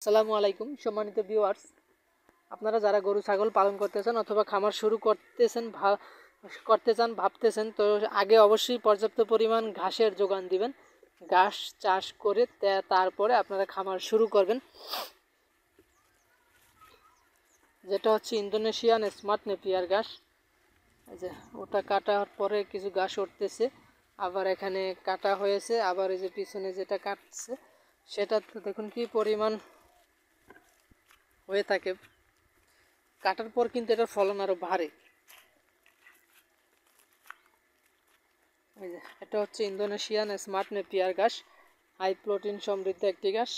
আসসালামু আলাইকুম সম্মানিত ভিউয়ার্স, আপনারা যারা গরু ছাগল পালন করতেছেন অথবা খামার শুরু করতে চান ভাবতেছেন, তো আগে অবশ্যই পর্যাপ্ত পরিমাণ ঘাসের যোগান দিবেন। ঘাস চাষ করে তারপরে আপনারা খামার শুরু করবেন, যেটা হচ্ছে ইন্দোনেশিয়ান স্মার্ট নেপিয়ার ঘাস। এই যে ওটা কাটার পরে কিছু ঘাস উঠতেছে, আবার এখানে কাটা হয়েছে, আবার এই যে পিছনে যেটা কাটছে সেটা তো দেখুন কি পরিমাণ হয়ে থাকে। কাটার পর কিন্তু এটার ফলন আরও বাড়ে। এই যে এটা হচ্ছে ইন্দোনেশিয়ান স্মার্ট নেপিয়ার ঘাস, হাই প্রোটিন সমৃদ্ধ একটি ঘাস।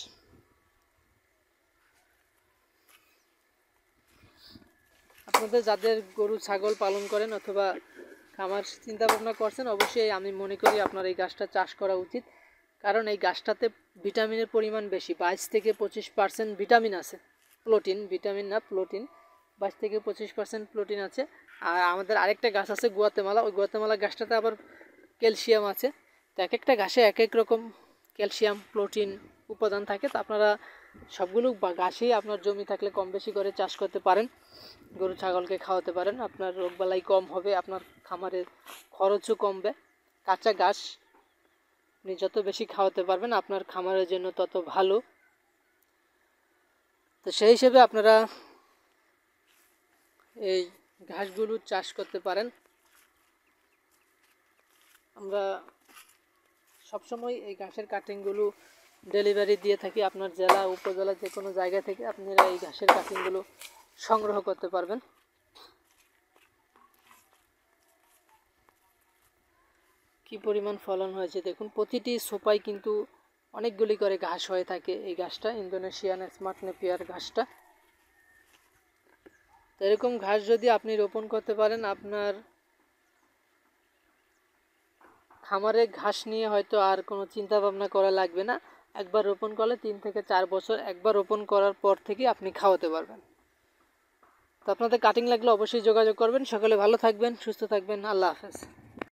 আপনাদের যাদের গরু ছাগল পালন করেন অথবা খামার চিন্তা ভাবনা করছেন, অবশ্যই আমি মনে করি আপনার এই গাছটা চাষ করা উচিত, কারণ এই গাছটাতে ভিটামিনের পরিমাণ বেশি, 22-25% ভিটামিন আছে। ভিটামিন না, প্রোটিন। 22-25% প্রোটিন আছে। আর আমাদের আরেকটা গাছ আছে গুয়াতেমালা, ওই গুয়াতেমালা গাছটাতে আবার ক্যালসিয়াম আছে। তো এক একটা ঘাসে এক এক রকম ক্যালসিয়াম প্রোটিন উপাদান থাকে। তো আপনারা সবগুলো ঘাসেই আপনার জমি থাকলে কম বেশি করে চাষ করতে পারেন, গরু ছাগলকে খাওয়াতে পারেন। আপনার রোগবালাই কম হবে, আপনার খামারের খরচও কমবে। কাঁচা ঘাস আপনি যত বেশি খাওয়াতে পারবেন আপনার খামারের জন্য তত ভালো। তো সেই হিসেবে আপনারা এই ঘাসগুলো চাষ করতে পারেন। আমরা সবসময় এই ঘাসের কাটিংগুলো ডেলিভারি দিয়ে থাকি। আপনার জেলা উপজেলা যে কোনো জায়গা থেকে আপনারা এই ঘাসের কাটিংগুলো সংগ্রহ করতে পারবেন। কি পরিমাণ ফলন হয়েছে দেখুন, প্রতিটি সোপায় কিন্তু অনেকগুলি করে ঘাস হয়ে থাকে। এই ঘাসটা ইন্দোনেশিয়ান স্মার্ট নেপিয়ার ঘাসটা। তো এরকম ঘাস যদি আপনি রোপণ করতে পারেন, আপনার খামারে ঘাস নিয়ে হয়তো আর কোনো চিন্তা ভাবনা করা লাগবে না। একবার রোপণ করলে 3 থেকে 4 বছর, একবার রোপণ করার পর থেকে আপনি খাওয়াতে পারবেন। তো আপনাদের কাটিং লাগলে অবশ্যই যোগাযোগ করবেন। সকলে ভালো থাকবেন, সুস্থ থাকবেন। আল্লাহ হাফেজ।